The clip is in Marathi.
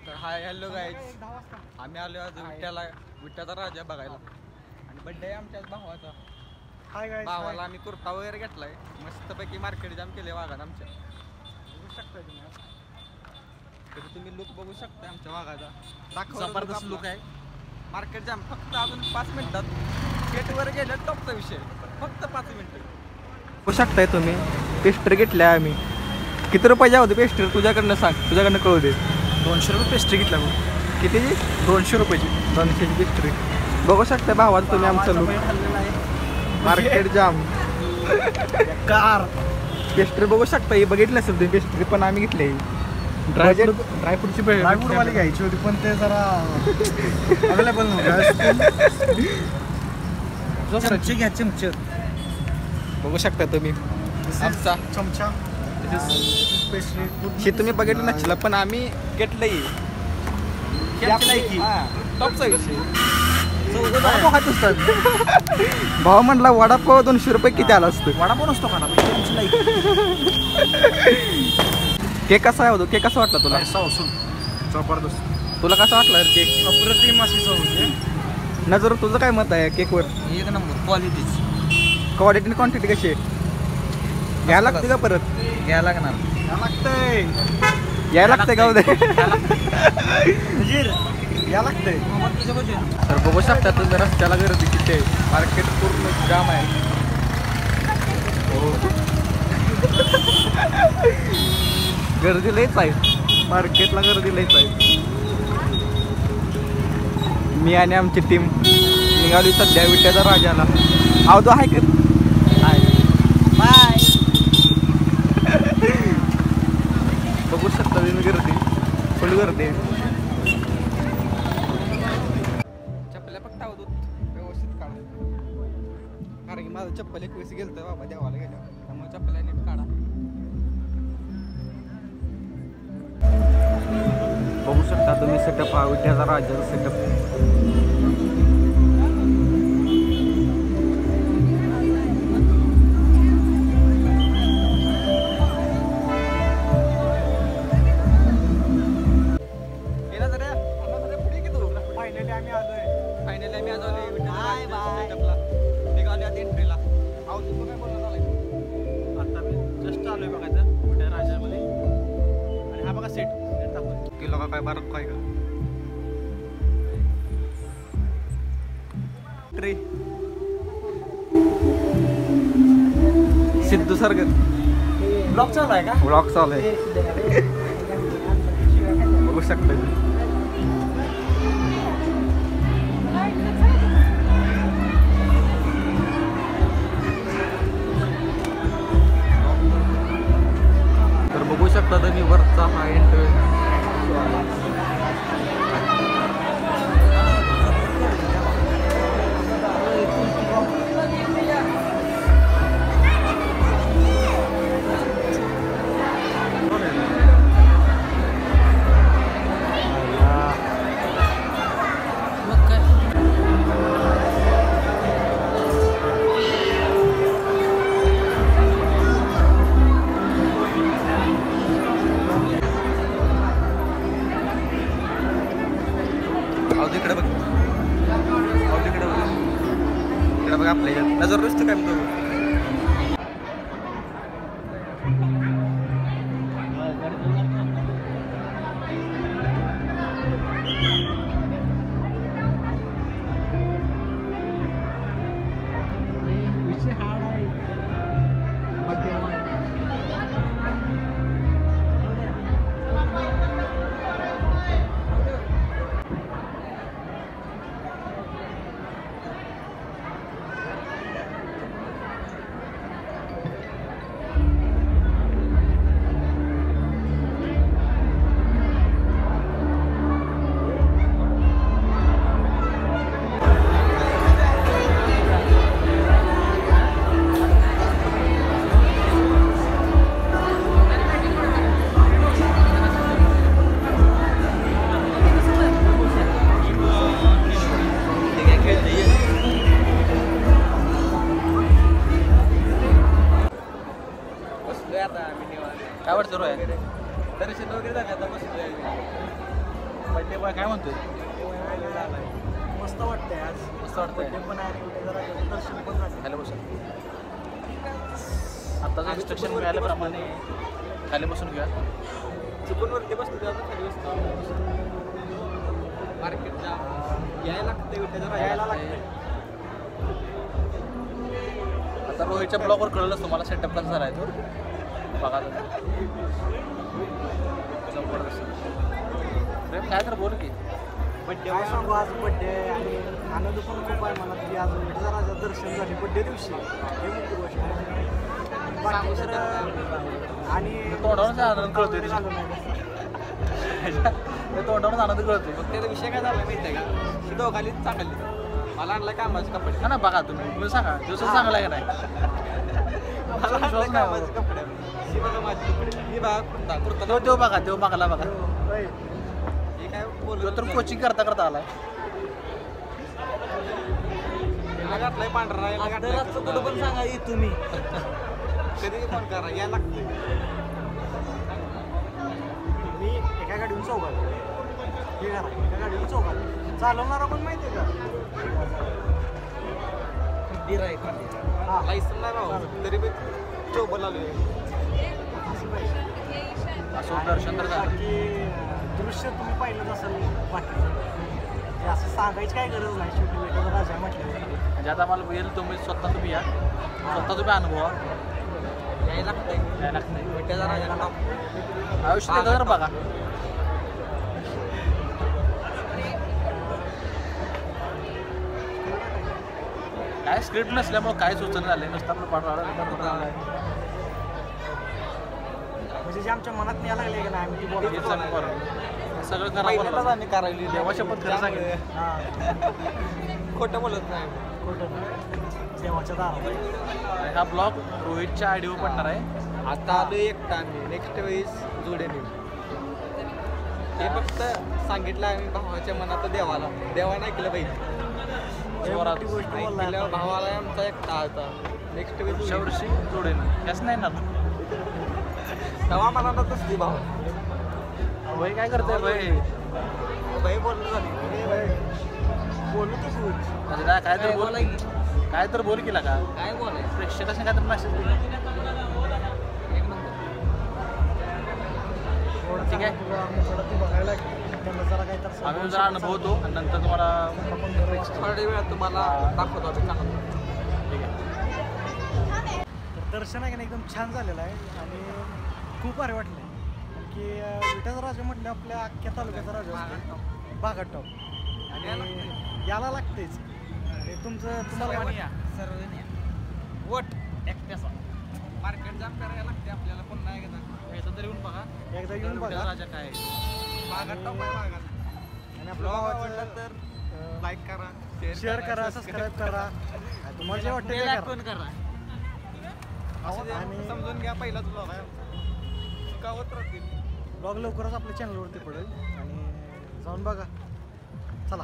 तर हाय हॅलो गाईज, आम्ही आलो आज विट्याचा राजा बघायला आणि बड्डे आहे आमच्याच भावाचा. हाय गाईज, भावाला आम्ही कुर्ता वगैरे घेतलाय, मस्तपैकी मार्केट जाम केले वाघात आमच्या. बघू शकता तुम्ही. तर तुम्ही लुक बघू शकता आमच्या वाघाचा. जबरदस्त लुक आहे. मार्केट जाम फक्त अजून 5 मिनिटात गेटवर गेलं टॉपचा विषय, फक्त 5 मिनिटं. बघू शकताय तुम्ही पेस्ट्री घेतल्या आम्ही. किती रुपयाच्या होते पेस्ट्री तुझ्याकडनं सांग, तुझ्याकडनं कळू दे. 200 रुपये पेस्ट्री घेतला बघ. कितीची? 200 रुपयाची. 200ची पेस्ट्री. बघू शकता भावाचं तुम्ही आमचं लुक. मार्केट जाम कार पेस्ट्री बघू शकता. ही बघितली असेल तुम्ही पेस्ट्री, पण आम्ही घेतली. ड्रायफ्रूटची ड्रायफ्रूटवाली घ्यायची होती पण ते जरा अवेलेबल नव्हतं. चमचे घ्या, चमचे बघू शकता तुम्ही आमचा चमचा. हे तुम्ही बघितलं नसलं, पण आम्ही घेतलंय. टॉपचा विषय. भाव म्हणला वडापाव 200 रुपये किती आला असतो. वडापाव नसतो का ना. केक कसा आहे? केक कसा वाटला तुला? जबरदस्त. तुला कसा वाटला केक? अप्रतिम अशी चव होती. नजर तुझं काय मत आहे केकवर? एक नंबर क्वालिटीच. क्वालिटी आणि क्वांटिटी कशी आहे? घ्यायला लागते का परत? घ्यायला लागणार. यायला लागते का उद्या? या लागतंय. तर बघू शकता तुम्ही रस्त्याला गर्दी किती आहे. मार्केट पूर्ण जाम आहे. गर्दी लईच आहे मार्केटला, गर्दी लईच आहे. मी आणि आमची टीम निघाली सध्या विट्याचा राजाला. आवतो आहे का? बाय. बघू शकता तुम्ही गर्दी, फुल गर्दी. चप्पल फक्त आवतो व्यवस्थित काढा, कारण की माझं चप्पल 21 गेलं तर बाबा देवाला गेलं, त्यामुळे चप्पल नीट काढा. बघू शकता तुम्ही सेटअप हा विट्याचा राजाचा सेटअप. फायनली आम्ही आज आलोय विट्याच्या सेटअपला. निघालो आता एंट्रीला. आहो तू काय बोलणार झालाय? आता मी जस्ट आलोय बघायचं विट्या राजामध्ये. आणि हा बघा सेट टाकून किलो का काय बारक काय का ट्रे सिद्धू सरगत ब्लॉक चालू आहे का? ब्लॉक चालू आहे. बघू शकता. तर बघू शकता तुम्ही वरचा हा एंट्रन्स. तिकडे बघ, तिकडे बघ, तिकडे बघ. आपल्या नजर रस्त काय म्हणतो. काय वाटतं रोया? दर्शन वगैरे झाले आता बसलोय. बड्डे बॉय काय म्हणतोय? मस्त वाटतंय आज. मस्त वाटतंय. बड्डे पण आहे विठ्ठल राजाचं दर्शन पण झालं. खाली बसा. आत्ताचं इन्स्ट्रक्शन मिळाल्याप्रमाणे खाली बसून घ्या. चुकून वरती बसतो तेव्हा खाली बसतो. मार्केटला यायला लागतं विठ्ठल यायला लागतंय. आता रोहितच्या ब्लॉगवर कळलंच तुम्हाला सेटअप कसा झाला आहे तो. बघा तुम्ही. जबरदस्त. प्रेम काय तर बोल की. बड्डे काय सांगू आज बड्डे आणि आनंद पण खूप आहे मला की आज विठ्ठल राजाचं दर्शन झाले बड्डे दिवशी. हे मोठी गोष्ट आहे. बाकी तर आणि तोंडावरच आनंद कळतोय रे. झालं नाही कसं. तोंडावरच आनंद कळतोय. मग त्याचा विषय काय झाला माहिती आहे का? ही दोघालीच चांगली. मला आणला कामाचे कपडे. हा ना बघा तुम्ही सांगा दिवस चांगला आहे का नाही. मला आणलं कामाचे कपडे. ही बघा माझे कपडे. ही बघा कुर्ता कुर्ता. तो बघा तो बघाला बघा. होय. हे काय तो बोलतो तर कोचिंग करता करता आलाय. याला घातलाय पांढरा याला घातलाय कुठं पण सांगा तुम्ही. कधी फोन करा या लागतंय. मी एका गाडीवर चौघात हे करा एका गाडीवर चौघात चालवणारा पण माहिती आहे का? हा लायसन नाही भाऊ तरी बी चोबल आलोय. असं पाहिजे. असं दर्शन तर झालं. बाकी दृश्य तुम्ही पाहिलंच असेल बाकी ते असं सांगायची काय गरज नाही शेवटी विठ्ठल राजा म्हटलं. म्हणजे आता मला येईल तुम्ही स्वतः या स्वतः तुम्ही अनुभवा. यायला लागतंय यायला लागतंय. विठ्ठलचा राजा टॉप. आयुष्य देतं तर बघा. काय स्क्रिप्ट नसल्यामुळे काय सूचना झाले नुसतं आपलं पाठवायला. म्हणजे जे आमच्या मनात यायला लागले की नाही आम्ही ती हेच बोलायचं. आम्ही बरोबर. सगळं करा पहिल्यांदाच बोला. आम्ही करायली देवाच्या पण खरं सांगितलं. हां खोटं बोलत नाही. खोटं नाही. देवाच्या दारात. हा ब्लॉग रोहितच्या आयडीवर पडणार आहे. आता आलो एकटा आम्ही नेक्स्ट वेळेस जोडे नेऊ. हे फक्त सांगितलं आम्ही भावाच्या मनात देवाला देवानं ऐकलं पाहिजे. जोरात. मोठी गोष्ट बोलला ऐकलं आपण. भावाला आमचा एकटा आता नेक्स्ट वेळेस पुढच्या वर्षी जोडेन याच नाही ना. तेव्हा मनातच असते भाऊ. भाई काय करतोय भाई. भाई बोलणं झाली बोलू तर बोल. म्हणजे काय तर बोल काय तर बोल केला का काय बोलायचं प्रेक्षकांना काय तर मेसेज दिला. एक नंबर. ठीक आहे. थोडं ती बघायला लागेल. त्यांना जरा काही तर आम्ही जरा अनुभवतो आणि नंतर तुम्हाला थोड्या वेळात तुम्हाला दाखवतो आम्ही चांगलं. ठीक आहे. तर दर्शन आहे की नाही एकदम छान झालेलं आहे आणि खूप भारी वाटलं की विठ्ठल राजा म्हटलं आपल्या अख्ख्या तालुक्याचा राजा असतो. बागाट टॉप आणि याला लागतेच. आणि तुम्हाला सर्वांनी वट एकट्याचा मार्केट जाम करायला लागते आपल्याला पुन्हा एकदा. याचं तर येऊन बघा. एकदा येऊन बघा. राजा काय आहे. बागात टॉप आहे बागात. आणि आपलं ब्लॉग गावाचं आवडला तर लाईक करा शेअर करा सबस्क्राईब करा आणि तुम्हाला जे वाटतं ते करा. करा. आणि समजून घ्या पहिलाच ब्लॉग आहे. शिकावत राहतील. ब्लॉग लवकरच आपल्या चॅनलवरती पडेल आणि जाऊन बघा. चला.